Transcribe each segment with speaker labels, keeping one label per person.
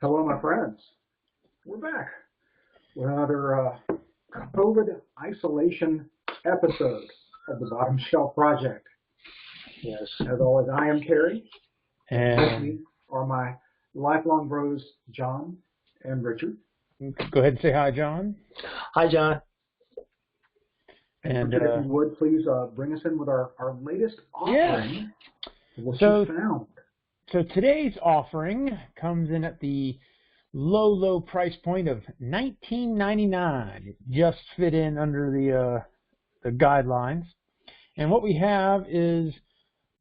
Speaker 1: Hello, my friends. We're back with another COVID isolation episode of the Bottom Shelf Project.
Speaker 2: Yes.
Speaker 1: As always, I am Kerry.
Speaker 2: And
Speaker 1: with me are my lifelong bros, John and Richard.
Speaker 2: go ahead and say hi, John.
Speaker 3: Hi, John.
Speaker 1: And Richard, if you would, please bring us in with our latest offering. What you found.
Speaker 2: So today's offering comes in at the low price point of $19.99. It just fit in under the guidelines. And what we have is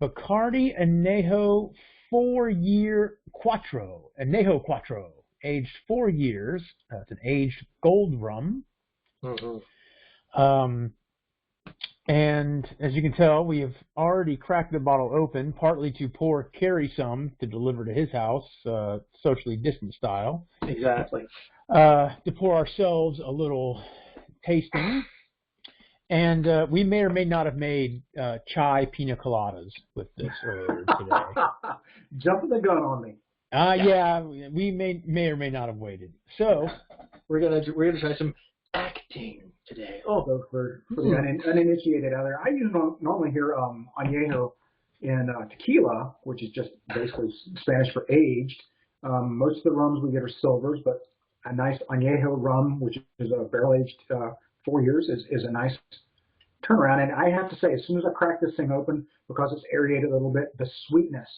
Speaker 2: Bacardi Anejo 4-year Quatro. Anejo Quatro, aged 4 years. It's an aged gold rum.
Speaker 3: Mm-hmm.
Speaker 2: And as you can tell, we have already cracked the bottle open, partly to pour Kerry some to deliver to his house, socially distant style.
Speaker 3: Exactly.
Speaker 2: To pour ourselves a little tasting. And we may or may not have made chai pina coladas with this earlier today.
Speaker 1: Jumping the gun on me.
Speaker 2: Yeah, we may or may not have waited. So
Speaker 3: we're gonna try some acting today.
Speaker 1: So for the uninitiated out there, I normally hear añejo in tequila, which is just basically Spanish for aged. Most of the rums we get are silvers, but a nice añejo rum, which is a barrel aged 4 years, is a nice turnaround. And I have to say, as soon as I crack this thing open, because it's aerated a little bit, the sweetness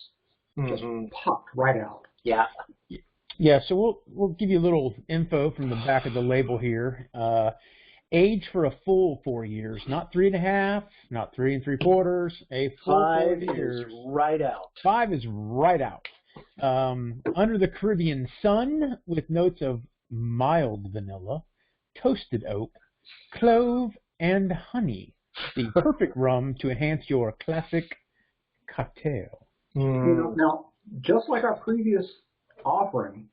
Speaker 1: just popped right out.
Speaker 3: Yeah.
Speaker 2: Yeah, so we'll give you a little info from the back of the label here. Age for a full 4 years, not 3.5, not 3 3/4, a full 4 years.
Speaker 3: 5 is right out.
Speaker 2: 5 is right out. Under the Caribbean sun, with notes of mild vanilla, toasted oak, clove, and honey. The perfect rum to enhance your classic cocktail.
Speaker 1: Now, just like our previous offering,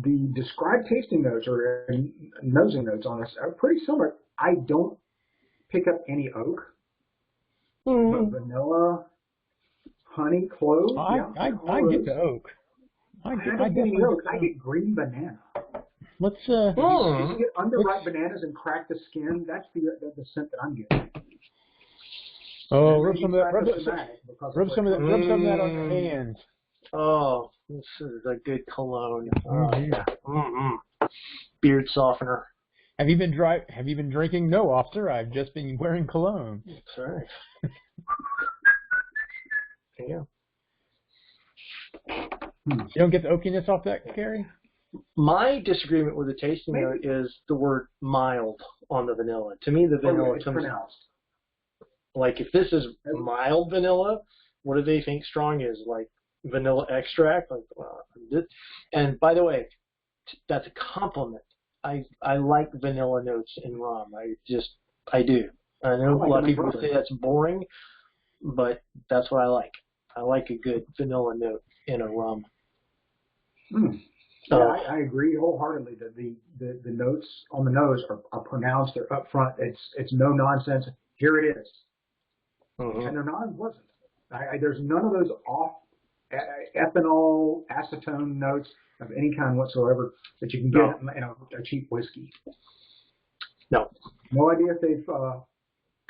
Speaker 1: the described tasting notes or nosing notes on this are pretty similar. I don't pick up any oak, but vanilla, honey, clove.
Speaker 2: I get the oak. I
Speaker 1: definitely oak. I get green banana.
Speaker 2: Let's
Speaker 1: if you get underripe bananas and crack the skin, that's the scent that I'm getting.
Speaker 2: Oh, rub some of that on your hands.
Speaker 3: Oh, this is a good cologne. Oh, yeah. Beard softener.
Speaker 2: Have you been drinking? No, officer. I've just been wearing cologne.
Speaker 3: That's right. Yeah.
Speaker 2: You don't get the oakiness off that, Kerry?
Speaker 3: My disagreement with the tasting note is the word mild on the vanilla. To me, the vanilla
Speaker 1: it's
Speaker 3: comes
Speaker 1: pronounced.
Speaker 3: Like, if this is mild vanilla, what do they think strong is? Like vanilla extract? And by the way, that's a compliment. I like vanilla notes in rum. I do. I know a lot of people say that's boring, but that's what I like. I like a good vanilla note in a rum.
Speaker 1: Yeah, I agree wholeheartedly that the notes on the nose are pronounced. They're up front. It's no nonsense. Here it is. And they're not unpleasant. There's none of those off ethanol, acetone notes of any kind whatsoever that you can get in a cheap whiskey.
Speaker 3: No
Speaker 1: idea if they've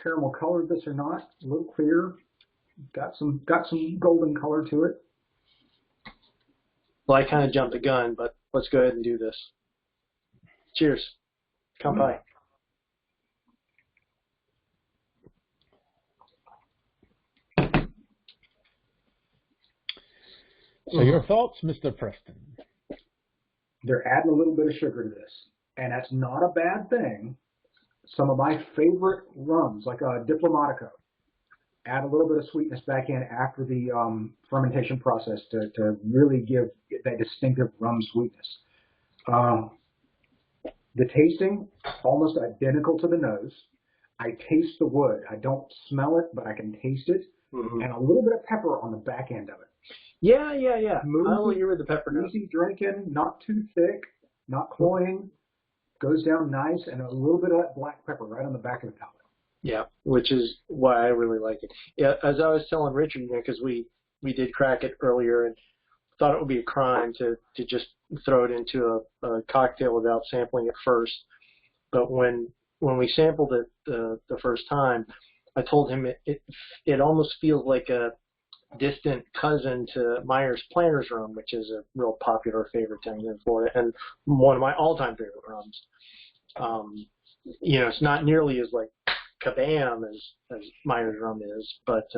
Speaker 1: caramel colored this or not. A little clear. Got some golden color to it.
Speaker 3: Well, I kind of jumped the gun, but let's go ahead and do this. Cheers. Kanpai.
Speaker 2: So your thoughts, Mr. Preston?
Speaker 1: They're adding a little bit of sugar to this, and that's not a bad thing. Some of my favorite rums, like a Diplomatico, add a little bit of sweetness back in after the fermentation process to really give that distinctive rum sweetness. The tasting, almost identical to the nose. I taste the wood. I don't smell it, but I can taste it. And a little bit of pepper on the back end of it.
Speaker 3: Yeah.
Speaker 1: Smooth,
Speaker 3: I only hear the pepper note.
Speaker 1: Easy drinking, not too thick, not cloying. Goes down nice, and a little bit of that black pepper right on the back of the palate.
Speaker 3: Yeah, which is why I really like it. Yeah, as I was telling Richard, because we did crack it earlier, and thought it would be a crime to just throw it into a cocktail without sampling it first. But when we sampled it the first time, I told him it almost feels like a distant cousin to Myers Planter's rum, which is a real popular favorite down here in Florida, and one of my all-time favorite rums. It's not nearly as like kabam as Myers rum is, but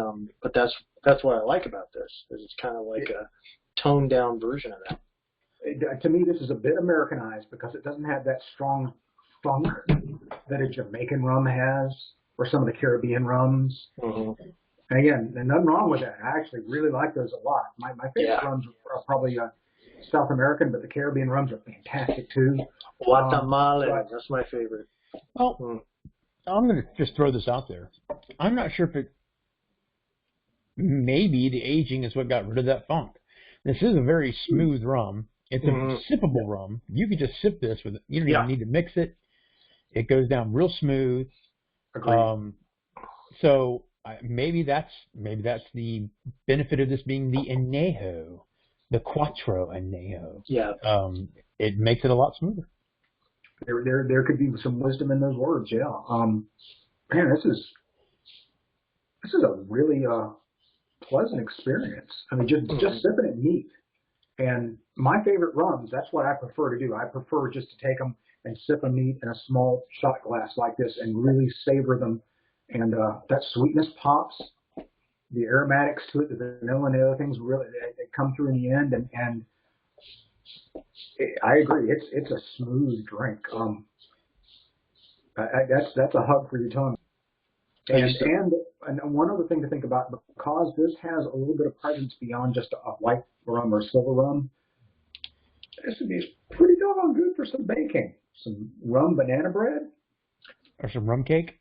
Speaker 3: that's what I like about this. Is it's kind of like a toned down version of that.
Speaker 1: To me, this is a bit Americanized because it doesn't have that strong funk that a Jamaican rum has, or some of the Caribbean rums.
Speaker 3: Mm-hmm.
Speaker 1: And again, there's nothing wrong with that. I actually really like those a lot. My favorite rums are probably South American, but the Caribbean rums are fantastic too.
Speaker 3: Guatemala, that's my favorite.
Speaker 2: Well, I'm going to just throw this out there. I'm not sure if maybe the aging is what got rid of that funk. This is a very smooth rum. It's a sippable rum. You could just sip this with it. You don't even need to mix it. It goes down real smooth.
Speaker 1: Agreed.
Speaker 2: So maybe that's the benefit of this being the Anejo, the Quatro Anejo.
Speaker 3: Yeah.
Speaker 2: It makes it a lot smoother.
Speaker 1: There could be some wisdom in those words. Yeah. Man, this is a really pleasant experience. I mean, just sipping it neat. And my favorite rums, that's what I prefer to do. I prefer just to take them and sip them neat in a small shot glass like this and really savor them. And that sweetness pops, the aromatics to it, the vanilla and the other things really they come through in the end. And I agree, it's a smooth drink. That's a hug for your tongue. And one other thing to think about, because this has a little bit of presence beyond just a white rum or silver rum, this would be pretty doggone good for some baking. Some rum banana bread.
Speaker 2: Or some rum cake.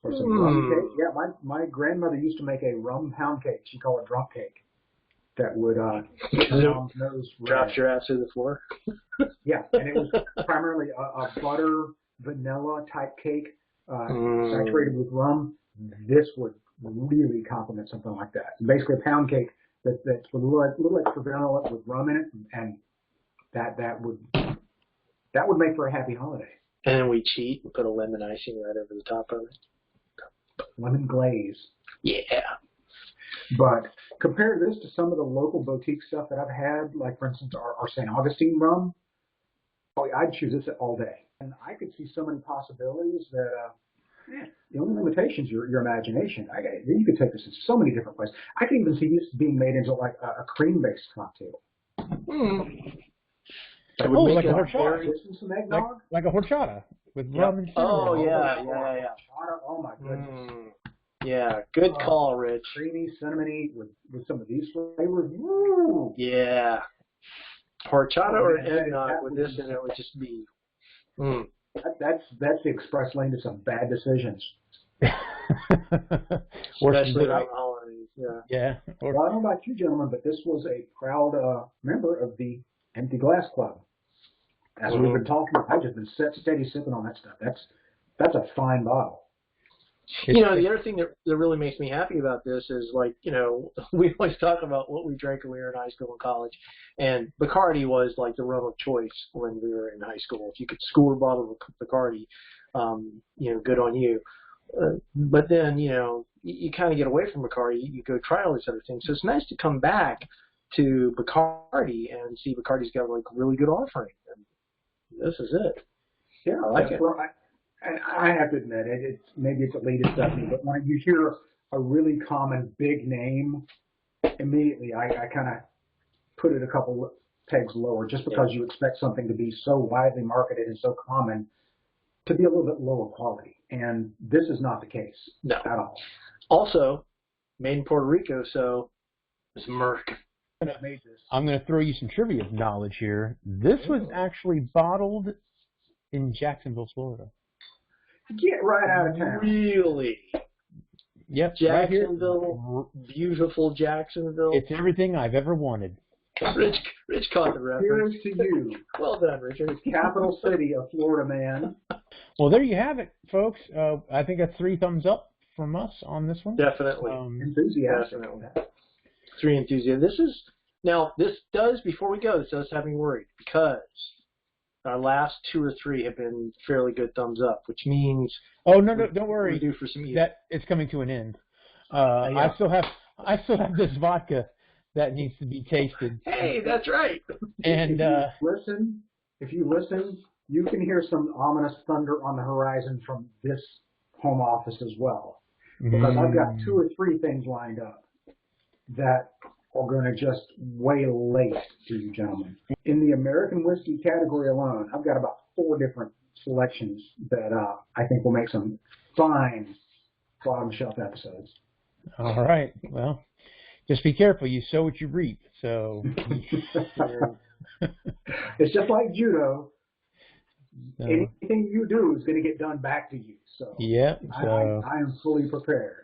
Speaker 1: Or some rum cake. Yeah, my grandmother used to make a rum pound cake. She called it drunk cake. That would get my mom's nose red.
Speaker 3: Dropped your ass to the floor.
Speaker 1: Yeah, and it was primarily a butter vanilla type cake, saturated with rum. This would really complement something like that. Basically, a pound cake that's with a little extra vanilla with rum in it, and that would make for a happy holiday.
Speaker 3: And then we cheat and put a lemon icing right over the top of it.
Speaker 1: Lemon glaze.
Speaker 3: Yeah.
Speaker 1: But compare this to some of the local boutique stuff that I've had, like, for instance, our St. Augustine rum. Oh, I'd choose this all day. And I could see so many possibilities that the only limitation is your imagination. You could take this in so many different ways. I could even see this being made into like a cream-based cocktail.
Speaker 2: Like a horchata.
Speaker 1: Some eggnog?
Speaker 2: Like a horchata with rum and cinnamon.
Speaker 3: Oh, yeah.
Speaker 1: Oh, my goodness.
Speaker 3: Yeah, good call, Rich.
Speaker 1: Creamy, cinnamony with some of these flavors. Woo!
Speaker 3: Yeah. Horchata or eggnog with this in it would just be...
Speaker 1: That's the express lane to some bad decisions.
Speaker 3: Especially around the holidays,
Speaker 2: Yeah.
Speaker 1: Well, I don't know about you, gentlemen, but this was a proud member of the Empty Glass Club. As we've been talking, I've just been steady sipping on that stuff. That's a fine bottle.
Speaker 3: The other thing that really makes me happy about this is, like, we always talk about what we drank when we were in high school and college, and Bacardi was like the rum of choice when we were in high school. If you could score a bottle of Bacardi, good on you. But then, you kind of get away from Bacardi. You go try all these other things. So it's nice to come back to Bacardi and see Bacardi's got like really good offering. And this is it.
Speaker 1: Yeah,
Speaker 3: I like it.
Speaker 1: And I have to admit, maybe it's elitist stuff, but when you hear a really common big name, immediately I kind of put it a couple pegs lower, just because you expect something to be so widely marketed and so common to be a little bit lower quality. And this is not the case at all.
Speaker 3: Also, made in Puerto Rico, so it's Merc.
Speaker 2: I'm going to throw you some trivia knowledge here. This was actually bottled in Jacksonville, Florida.
Speaker 1: Get right out of town.
Speaker 3: Really?
Speaker 2: Yep.
Speaker 3: Jacksonville, right, beautiful Jacksonville.
Speaker 2: It's everything I've ever wanted.
Speaker 3: Rich caught the reference.
Speaker 1: Here's to you.
Speaker 3: Well done, Richard.
Speaker 1: Capital city of Florida, man.
Speaker 2: Well, there you have it, folks. I think that's 3 thumbs up from us on this one.
Speaker 3: Definitely.
Speaker 1: Enthusiastic.
Speaker 3: Definitely. 3 enthusiasm. Now, before we go, this does have me worried because our last 2 or 3 have been fairly good thumbs up, which means
Speaker 2: Oh no, don't worry.
Speaker 3: we're due for some evil.
Speaker 2: That it's coming to an end.
Speaker 3: Yeah.
Speaker 2: I still have this vodka that needs to be tasted.
Speaker 3: Hey, that's right.
Speaker 2: And
Speaker 1: if you listen, you can hear some ominous thunder on the horizon from this home office as well. Because I've got 2 or 3 things lined up that are going to just waylay to you gentlemen. In the American whiskey category alone, I've got about 4 different selections that I think will make some fine bottom shelf episodes.
Speaker 2: all right, well, just be careful. You sow what you reap. So
Speaker 1: it's just like judo. Anything you do is going to get done back to you. So
Speaker 2: yeah,
Speaker 1: I am fully prepared.